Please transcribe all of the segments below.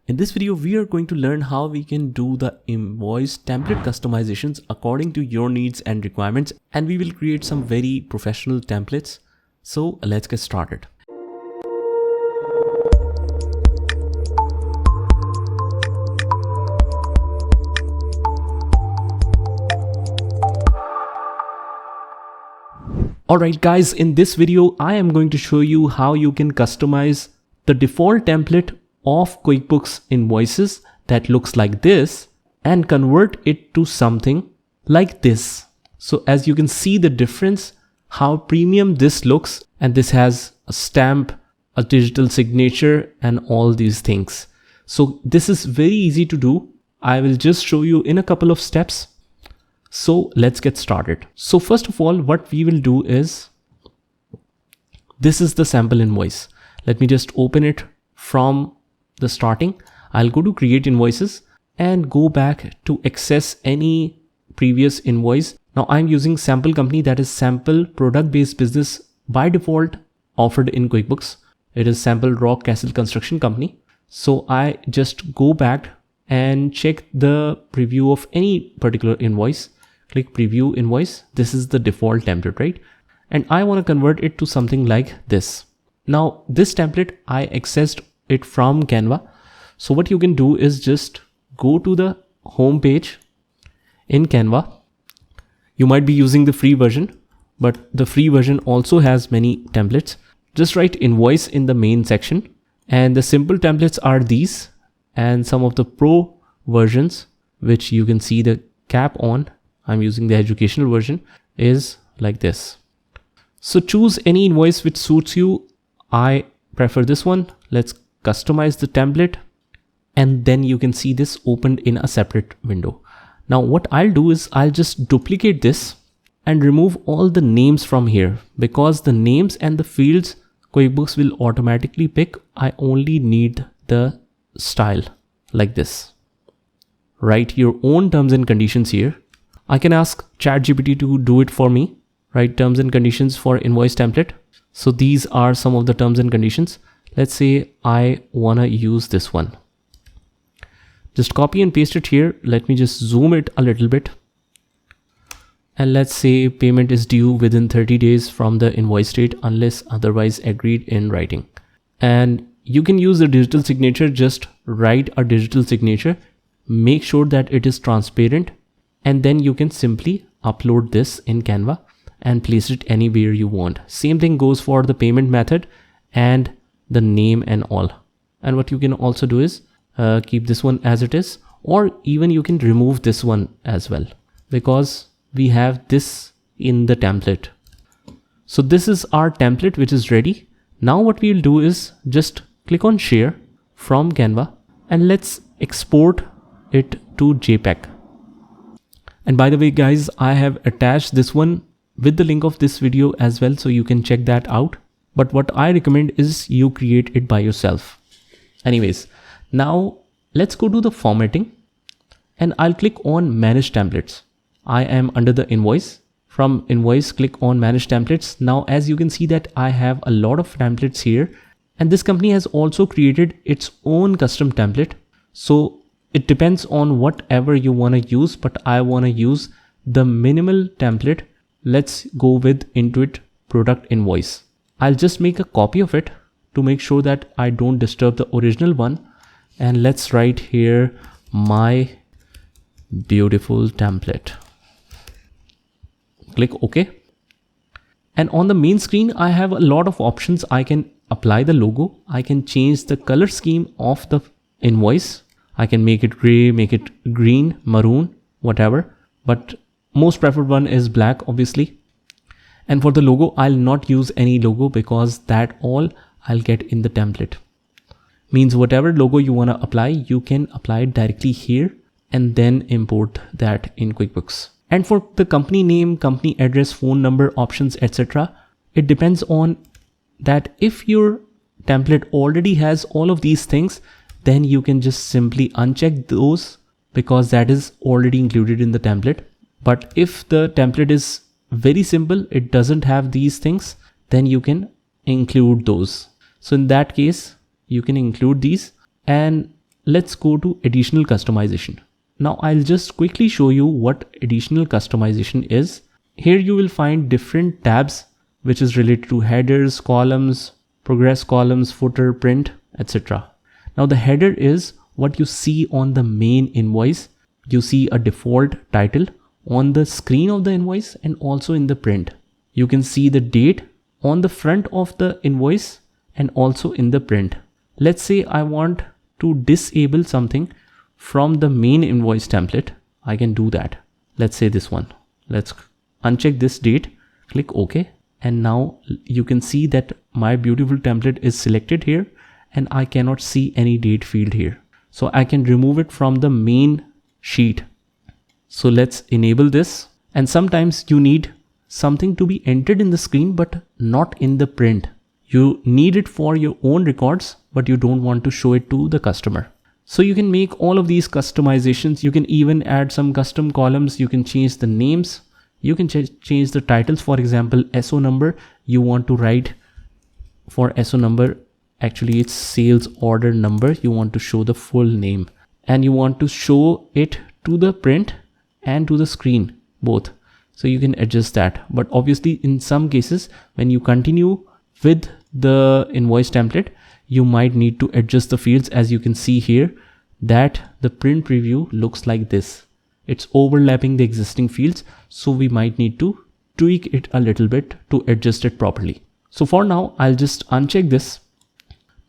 In this video, we are going to learn how we can do the invoice template customizations according to your needs and requirements, and we will create some very professional templates. So let's get started. Alright guys, in this video, I am going to show you how you can customize the default template of QuickBooks invoices that looks like this and convert it to something like this. So as you can see the difference, how premium this looks, and this has a stamp, a digital signature and all these things. So this is very easy to do. I will just show you in a couple of steps. So let's get started. So first of all, what we will do is, this is the sample invoice. Let me just open it from the starting. I'll go to create invoices and go back to access any previous invoice. Now I'm using sample company, that is sample product based business by default offered in QuickBooks. It is sample rock castle construction company. So I just go back and check the preview of any particular invoice. Click preview invoice. This is the default template, right? And I want to convert it to something like this. Now this template, I accessed it from Canva. So what you can do is just go to the home page in Canva. You might be using the free version, but the free version also has many templates. Just write invoice in the main section, and the simple templates are these, and some of the pro versions, which you can see the cap on, I'm using the educational version, is like this. So choose any invoice which suits you. I prefer this one. Let's customize the template, and then you can see this opened in a separate window. Now what I'll do is I'll just duplicate this and remove all the names from here, because the names and the fields QuickBooks will automatically pick. I only need the style like this. Write your own terms and conditions here. I can ask ChatGPT to do it for me. Write terms and conditions for invoice template. So these are some of the terms and conditions. Let's say I want to use this one. Just copy and paste it here. Let me just zoom it a little bit. And let's say payment is due within 30 days from the invoice date unless otherwise agreed in writing. And you can use the digital signature. Just write a digital signature. Make sure that it is transparent. And then you can simply upload this in Canva and place it anywhere you want. Same thing goes for the payment method and the name and all. And what you can also do is keep this one as it is, or even you can remove this one as well, because we have this in the template. So this is our template which is ready. Now what we'll do is just click on share from Canva and let's export it to JPEG. And by the way guys, I have attached this one with the link of this video as well, so you can check that out. But what I recommend is you create it by yourself. Anyways, now let's go to the formatting and I'll click on manage templates. I am under the invoice. From invoice, click on manage templates. Now as you can see that I have a lot of templates here, and this company has also created its own custom template. So it depends on whatever you want to use, but I want to use the minimal template. Let's go with Intuit product invoice. I'll just make a copy of it to make sure that I don't disturb the original one. And let's write here my beautiful template. Click OK. And on the main screen, I have a lot of options. I can apply the logo. I can change the color scheme of the invoice. I can make it gray, make it green, maroon, whatever. But most preferred one is black, obviously. And for the logo, I'll not use any logo because that all I'll get in the template. Means whatever logo you want to apply, you can apply it directly here and then import that in QuickBooks. And for the company name, company address, phone number, options, etc., it depends on that. If your template already has all of these things, then you can just simply uncheck those because that is already included in the template. But if the template is very simple, it doesn't have these things, then you can include those. So in that case, you can include these. And let's go to additional customization. Now I'll just quickly show you what additional customization is. Here you will find different tabs which is related to headers, columns, progress columns, footer, print, etc. Now the header is what you see on the main invoice. You see a default title on the screen of the invoice and also in the print. You can see the date on the front of the invoice and also in the print. Let's say I want to disable something from the main invoice template. I can do that. Let's say this one. Let's uncheck this date, click OK. And now you can see that my beautiful template is selected here and I cannot see any date field here. So I can remove it from the main sheet. So let's enable this. And sometimes you need something to be entered in the screen but not in the print. You need it for your own records, but you don't want to show it to the customer. So you can make all of these customizations. You can even add some custom columns. You can change the names. You can change the titles. For example, SO number, you want to write for SO number, actually it's sales order number. You want to show the full name and you want to show it to the print and to the screen, both. So you can adjust that. But obviously in some cases, when you continue with the invoice template, you might need to adjust the fields. As you can see here that the print preview looks like this. It's overlapping the existing fields. So we might need to tweak it a little bit to adjust it properly. So for now, I'll just uncheck this.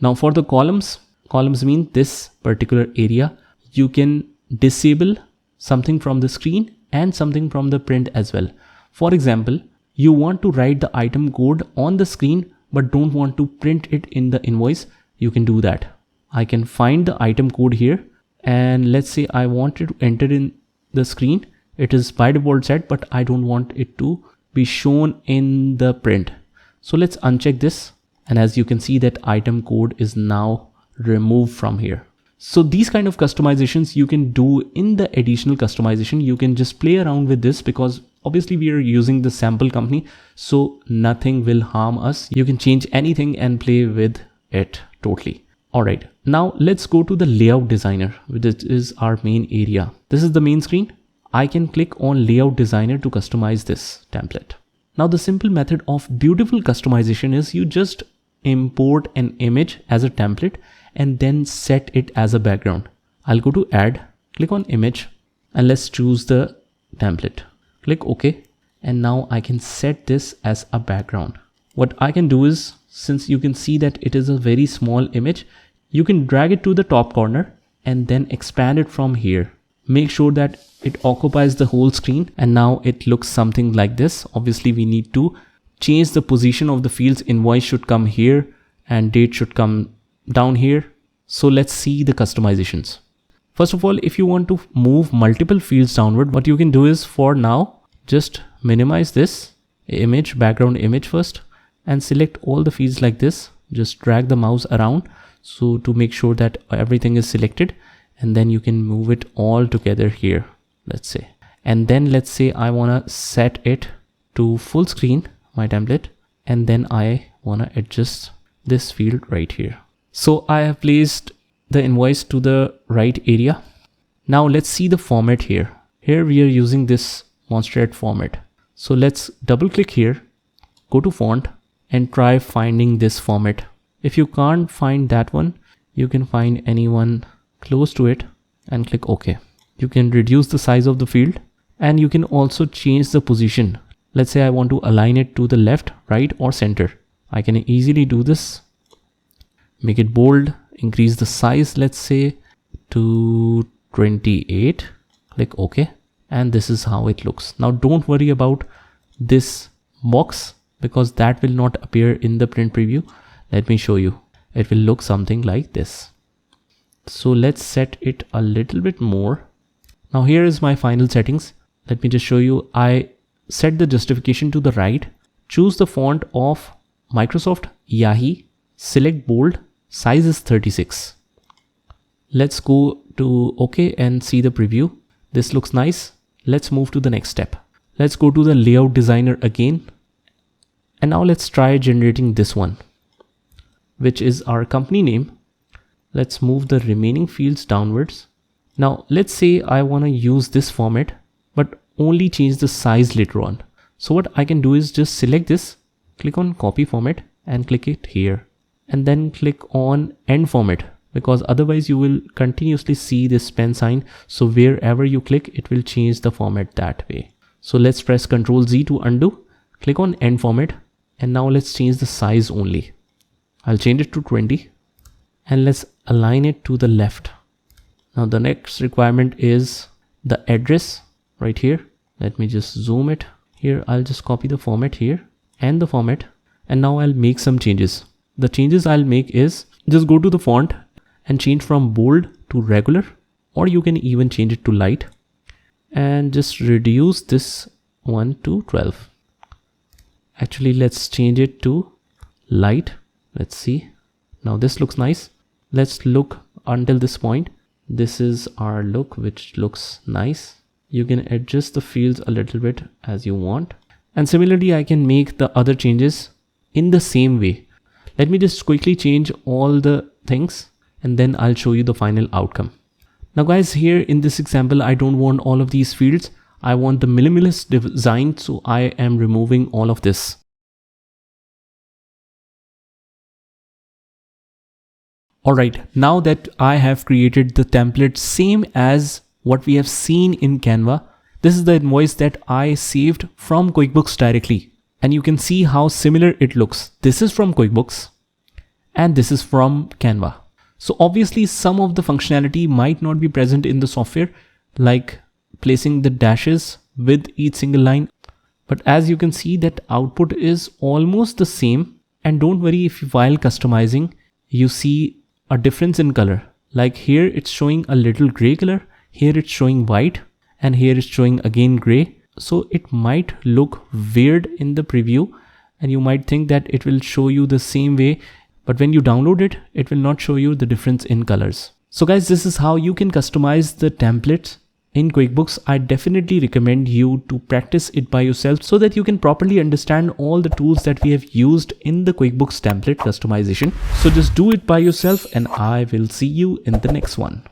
Now for the columns mean this particular area. You can disable something from the screen and something from the print as well. For example, you want to write the item code on the screen but don't want to print it in the invoice. You can do that. I can find the item code here and let's say I wanted to enter in the screen. It is by default set, but I don't want it to be shown in the print. So let's uncheck this. And as you can see that item code is now removed from here. So these kind of customizations you can do in the additional customization. You can just play around with this because obviously we are using the sample company, so nothing will harm us. You can change anything and play with it totally. All right, now let's go to the layout designer, which is our main area. This is the main screen. I can click on layout designer to customize this template. Now the simple method of beautiful customization is you just import an image as a template and then set it as a background. I'll go to add, click on image and let's choose the template. Click OK. And now I can set this as a background. What I can do is, since you can see that it is a very small image, you can drag it to the top corner and then expand it from here. Make sure that it occupies the whole screen and now it looks something like this. Obviously we need to change the position of the fields. Invoice should come here and date should come down here. So let's see the customizations. First of all, if you want to move multiple fields downward, what you can do is for now, just minimize this image, background image first, and select all the fields like this. Just drag the mouse around so to make sure that everything is selected, and then you can move it all together here, let's say. And then let's say I want to set it to full screen, my template, and then I want to adjust this field right here. So I have placed the invoice to the right area. Now let's see the format here. Here we are using this monsterhead format. So let's double click here, go to font and try finding this format. If you can't find that one, you can find anyone close to it and click OK. You can reduce the size of the field and you can also change the position. Let's say I want to align it to the left, right or center. I can easily do this. Make it bold, increase the size, let's say to 28, click OK. And this is how it looks. Now don't worry about this box because that will not appear in the print preview. Let me show you. It will look something like this. So let's set it a little bit more. Now here is my final settings. Let me just show you. I set the justification to the right, choose the font of Microsoft Yahi, select bold, size is 36. Let's go to OK and see the preview. This looks nice. Let's move to the next step. Let's go to the layout designer again. And now let's try generating this one, which is our company name. Let's move the remaining fields downwards. Now let's say I want to use this format but only change the size later on. So what I can do is just select this, click on copy format and click it here, and then click on end format, because otherwise you will continuously see this pen sign. So wherever you click, it will change the format that way. So let's press Ctrl Z to undo, click on end format, and now let's change the size only. I'll change it to 20 and let's align it to the left. Now the next requirement is the address right here. Let me just zoom it. Here I'll just copy the format here and the format, and now I'll make some changes. The changes I'll make is just go to the font and change from bold to regular, or you can even change it to light, and just reduce this one to 12. Actually, let's change it to light. Let's see. Now this looks nice. Let's look until this point. This is our look, which looks nice. You can adjust the fields a little bit as you want. And similarly, I can make the other changes in the same way. Let me just quickly change all the things and then I'll show you the final outcome. Now guys, here in this example, I don't want all of these fields. I want the minimalist design, so I am removing all of this. Alright, now that I have created the template same as what we have seen in Canva, this is the invoice that I saved from QuickBooks directly. And you can see how similar it looks. This is from QuickBooks and this is from Canva. So obviously some of the functionality might not be present in the software, like placing the dashes with each single line. But as you can see, that output is almost the same. And don't worry if while customizing, you see a difference in color. Like here it's showing a little gray color, here it's showing white, and here it's showing again gray. So it might look weird in the preview and you might think that it will show you the same way, but when you download it, it will not show you the difference in colors. So guys, this is how you can customize the templates in QuickBooks. I definitely recommend you to practice it by yourself so that you can properly understand all the tools that we have used in the QuickBooks template customization. So just do it by yourself and I will see you in the next one.